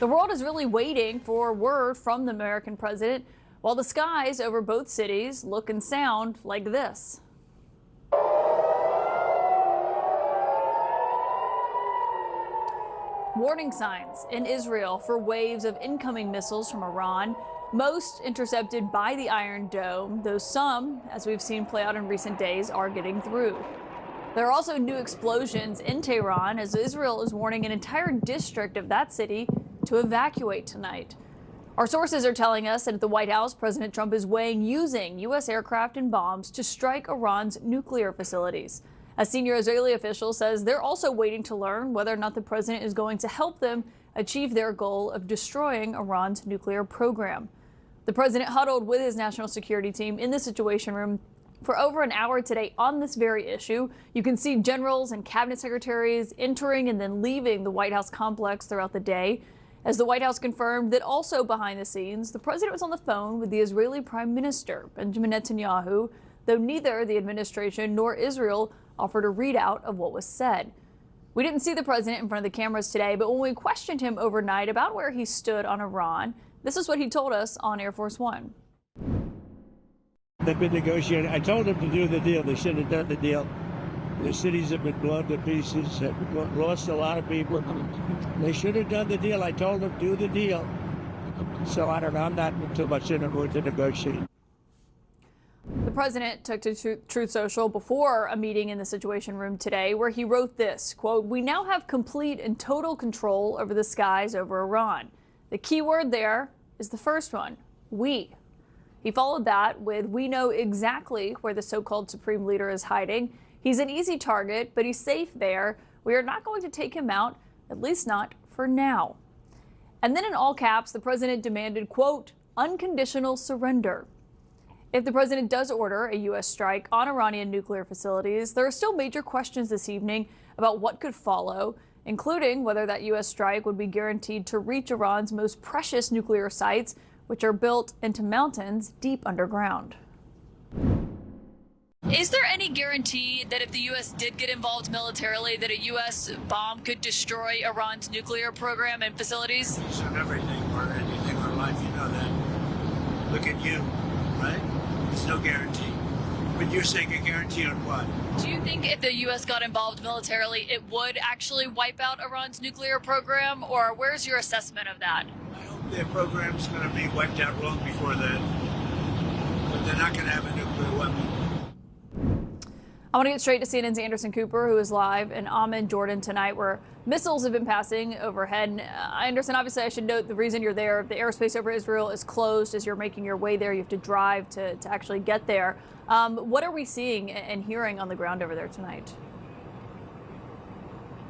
The world is really waiting for word from the American president, while the skies over both cities look and sound like this. Warning signs in Israel for waves of incoming missiles from Iran, most intercepted by the Iron Dome, though some, as we've seen play out in recent days, are getting through. There are also new explosions in Tehran as Israel is warning an entire district of that city to evacuate tonight. Our sources are telling us that at the White House, President Trump is weighing using U.S. aircraft and bombs to strike Iran's nuclear facilities. A senior Israeli official says they're also waiting to learn whether or not the president is going to help them achieve their goal of destroying Iran's nuclear program. The president huddled with his national security team in the Situation Room for over an hour today on this very issue. You can see generals and cabinet secretaries entering and then leaving the White House complex throughout the day. As the White House confirmed that also behind the scenes, the president was on the phone with the Israeli Prime Minister, Benjamin Netanyahu, though neither the administration nor Israel offered a readout of what was said. We didn't see the president in front of the cameras today, but when we questioned him overnight about where he stood on Iran, this is what he told us on Air Force One. They've been negotiating. I told them to do the deal. They should have done the deal. The cities have been blown to pieces, have lost a lot of people. They should have done the deal. I told them, do the deal. So I don't know. I'm not too much in the mood to negotiate. The president took to Truth Social before a meeting in the Situation Room today where he wrote this, quote, "We now have complete and total control over the skies over Iran." The key word there is the first one, we. He followed that with, "We know exactly where the so-called supreme leader is hiding. He's an easy target, but he's safe there. We are not going to take him out, at least not for now." And then in all caps, the president demanded, quote, "unconditional surrender." If the president does order a U.S. strike on Iranian nuclear facilities, there are still major questions this evening about what could follow, including whether that U.S. strike would be guaranteed to reach Iran's most precious nuclear sites, which are built into mountains deep underground. Is there any guarantee that if the U.S. did get involved militarily, that a U.S. bomb could destroy Iran's nuclear program and facilities? It's on everything or anything in life, you know that. Look at you, right? There's no guarantee. But you're saying a guarantee on what? Do you think if the U.S. got involved militarily, it would actually wipe out Iran's nuclear program? Or where's your assessment of that? I hope their program's going to be wiped out long before that. But they're not going to have a nuclear weapon. I want to get straight to CNN's Anderson Cooper, who is live in Amman, Jordan tonight, where missiles have been passing overhead. And, Anderson, obviously I should note the reason you're there. The airspace over Israel is closed as you're making your way there. You have to drive to actually get there. What are we seeing and hearing on the ground over there tonight?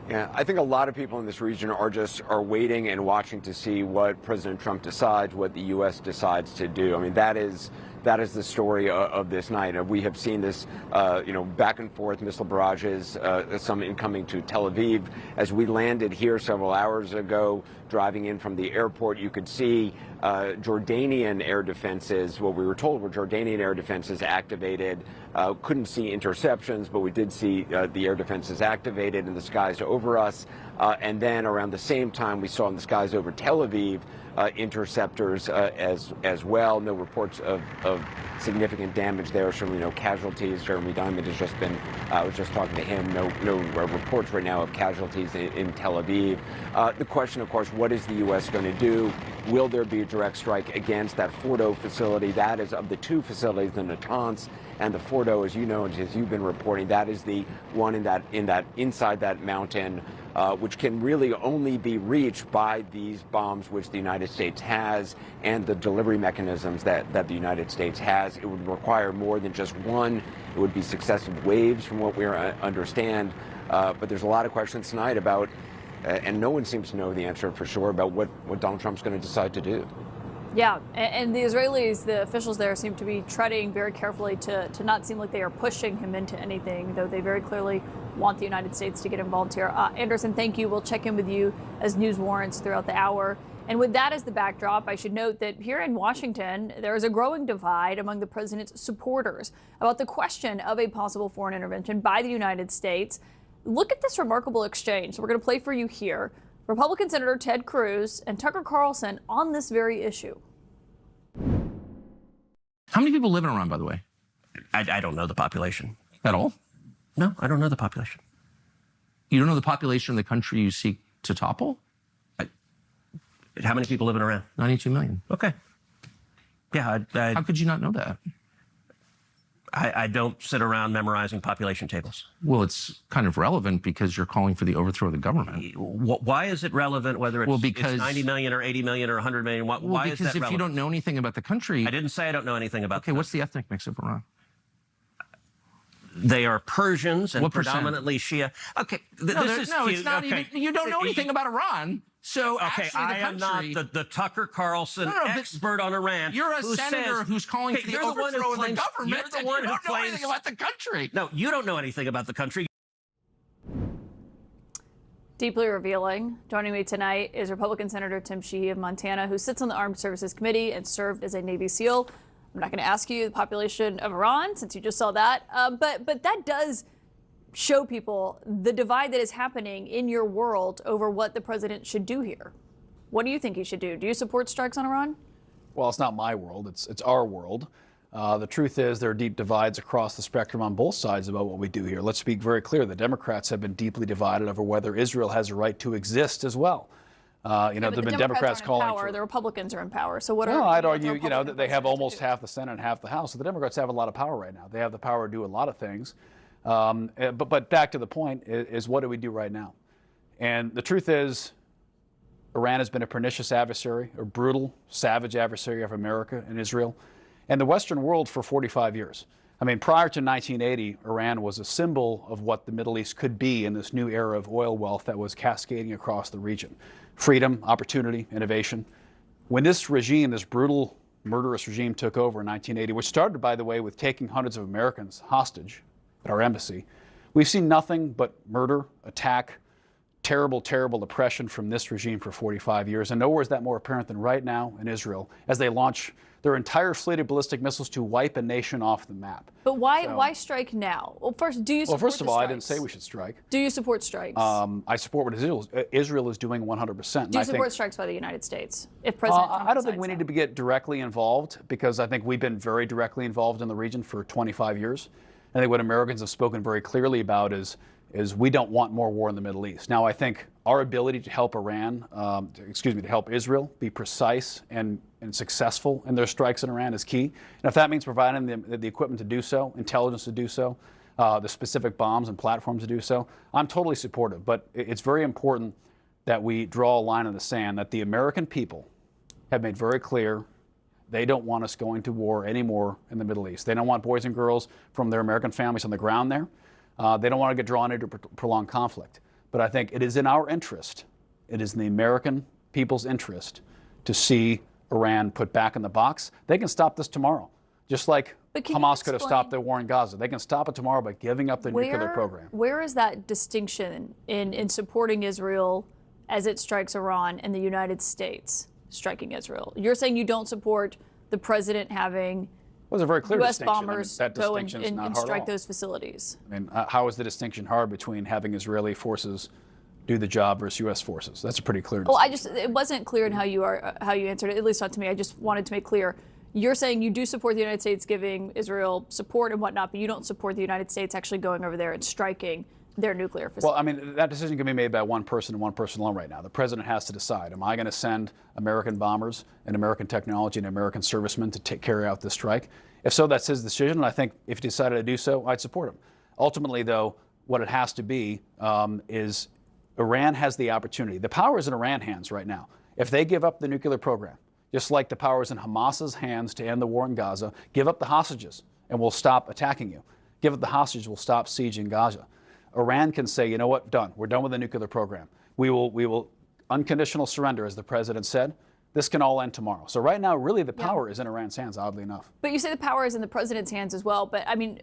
Yeah, I think a lot of people in this region are waiting and watching to see what President Trump decides, what the U.S. decides to do. I mean, that is the story of this night. We have seen this, back and forth missile barrages, some incoming to Tel Aviv. As we landed here several hours ago, driving in from the airport, you could see Jordanian air defenses, what we were told were Jordanian air defenses activated. Couldn't see interceptions, but we did see the air defenses activated in the skies over us. And then around the same time, we saw in the skies over Tel Aviv interceptors as well. No reports of significant damage there. Certainly no casualties. Jeremy Diamond has just been, I was just talking to him, no reports right now of casualties in Tel Aviv. The question, of course, what is the U.S. going to do? Will there be a direct strike against that Fordo facility? That is of the two facilities, the Natanz and the Fordo, as you know, and as you've been reporting, that is the one inside that mountain, which can really only be reached by these bombs which the United States has and the delivery mechanisms that the United States has. It would require more than just one. It would be successive waves from what we understand. But there's a lot of questions tonight about, and no one seems to know the answer for sure, about what Donald Trump's going to decide to do. Yeah, and the Israelis, the officials there seem to be treading very carefully to not seem like they are pushing him into anything, though they very clearly want the United States to get involved here. Anderson, thank you. We'll check in with you as news warrants throughout the hour. And with that as the backdrop, I should note that here in Washington, there is a growing divide among the president's supporters about the question of a possible foreign intervention by the United States. Look at this remarkable exchange. We're going to play for you here. Republican Senator Ted Cruz and Tucker Carlson on this very issue. How many people live in Iran, by the way? I don't know the population. At all? No, I don't know the population. You don't know the population of the country you seek to topple? How many people live in Iran? 92 million. Okay. Yeah, How could you not know that? I don't sit around memorizing population tables. Well, it's kind of relevant because you're calling for the overthrow of the government. Why is it relevant whether it's, because, it's 90 million or 80 million or 100 million? Why is that relevant? Because if you don't know anything about the country... I didn't say I don't know anything about Okay, what's the ethnic mix of Iran? They are Persians and What percent? predominantly Shia. Okay, No, this is no, cute. it's not Okay. even... You don't know anything about Iran. So Okay, actually, I am not the Tucker Carlson expert on Iran. You're a who senator says, who's calling for the you're one who overthrow of the claims- government. You're the one you who don't know claims anything about the country. No, you don't know anything about the country. Deeply revealing. Joining me tonight is Republican Senator Tim Sheehy of Montana, who sits on the Armed Services Committee and served as a Navy SEAL. I'm not going to ask you the population of Iran, since you just saw that, but that does show people the divide that is happening in your world over what the president should do here. What do you think he should do? Do you support strikes on Iran? Well, it's not my world. It's our world. The truth is there are deep divides across the spectrum on both sides about what we do here. Let's speak very clear. The Democrats have been deeply divided over whether Israel has a right to exist as well. There have been Democrats calling for... The Republicans are in power. So what No, are... I'd argue, the that they have Republican almost half the Senate and half the House. So the Democrats have a lot of power right now. They have the power to do a lot of things. But back to the point is what do we do right now? And the truth is, Iran has been a pernicious adversary, a brutal, savage adversary of America and Israel, and the Western world for 45 years. I mean, prior to 1980, Iran was a symbol of what the Middle East could be in this new era of oil wealth that was cascading across the region. Freedom, opportunity, innovation. When this regime, this brutal, murderous regime took over in 1980, which started, by the way, with taking hundreds of Americans hostage at our embassy, we've seen nothing but murder, attack, terrible, terrible oppression from this regime for 45 years. And nowhere is that more apparent than right now in Israel as they launch their entire fleet of ballistic missiles to wipe a nation off the map. But why strike now? Well, first, do you support Well, first of all, I strikes? didn't say we should strike. Do you support strikes? I support what Israel is doing 100%. Do you support strikes by the United States? If President Trump I don't think we decides need to get directly involved because I think we've been very directly involved in the region for 25 years. I think what Americans have spoken very clearly about is we don't want more war in the Middle East. Now, I think our ability to help to help Israel be precise and successful in their strikes in Iran is key. And if that means providing them the equipment to do so, intelligence to do so, the specific bombs and platforms to do so, I'm totally supportive. But it's very important that we draw a line in the sand that the American people have made very clear they don't want us going to war anymore in the Middle East. They don't want boys and girls from their American families on the ground there. They don't want to get drawn into prolonged conflict. But I think it is in our interest, it is in the American people's interest to see Iran put back in the box. They can stop this tomorrow, just like Hamas could have stopped the war in Gaza. They can stop it tomorrow by giving up the nuclear program. Where is that distinction in supporting Israel as it strikes Iran and the United States striking Israel? You're saying you don't support the president having a very clear U.S. distinction. bombers that go distinction is not and hard strike at all. those facilities. I mean, how is the distinction hard between having Israeli forces do the job versus U.S. forces? That's a pretty clear distinction. Well, it wasn't clear in how you answered it, at least not to me. I just wanted to make clear. You're saying you do support the United States giving Israel support and whatnot, but you don't support the United States actually going over there and striking their nuclear facility. Well, I mean, that decision can be made by one person and one person alone right now. The president has to decide, am I going to send American bombers and American technology and American servicemen to carry out this strike? If so, that's his decision, and I think if he decided to do so, I'd support him. Ultimately, though, what it has to be is Iran has the opportunity. The power is in Iran's hands right now. If they give up the nuclear program, just like the power is in Hamas's hands to end the war in Gaza, give up the hostages and we'll stop attacking you. Give up the hostages, we'll stop sieging Gaza. Iran can say, you know what, done. We're done with the nuclear program. We will unconditional surrender, as the president said. This can all end tomorrow. So right now, really, the power is in Iran's hands, oddly enough. But you say the power is in the president's hands as well. But I mean,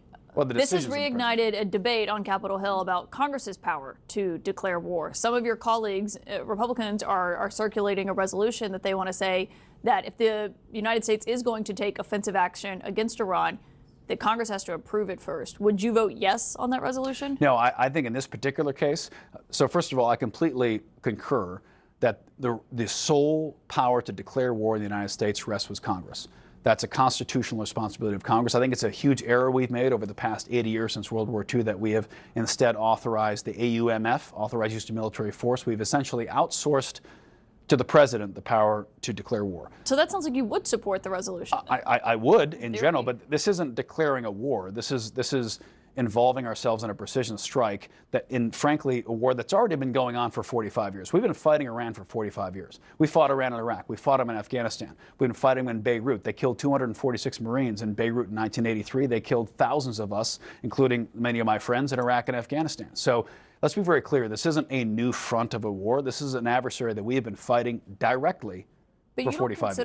this has reignited a debate on Capitol Hill about Congress's power to declare war. Some of your colleagues, Republicans, are circulating a resolution that they want to say that if the United States is going to take offensive action against Iran, that Congress has to approve it first. Would you vote yes on that resolution? No, I think in this particular case, so first of all, I completely concur that the sole power to declare war in the United States rests with Congress. That's a constitutional responsibility of Congress. I think it's a huge error we've made over the past 80 years since World War II that we have instead authorized the AUMF, authorized use of military force. We've essentially outsourced to the president the power to declare war. So that sounds like you would support the resolution. I would in general, but this isn't declaring a war. This is involving ourselves in a precision strike that, in frankly, a war that's already been going on for 45 years. We've been fighting Iran for 45 years. We fought Iran in Iraq. We fought them in Afghanistan. We've been fighting them in Beirut. They killed 246 Marines in Beirut in 1983. They killed thousands of us, including many of my friends in Iraq and Afghanistan. So let's be very clear. This isn't a new front of a war. This is an adversary that we have been fighting directly for 45 years.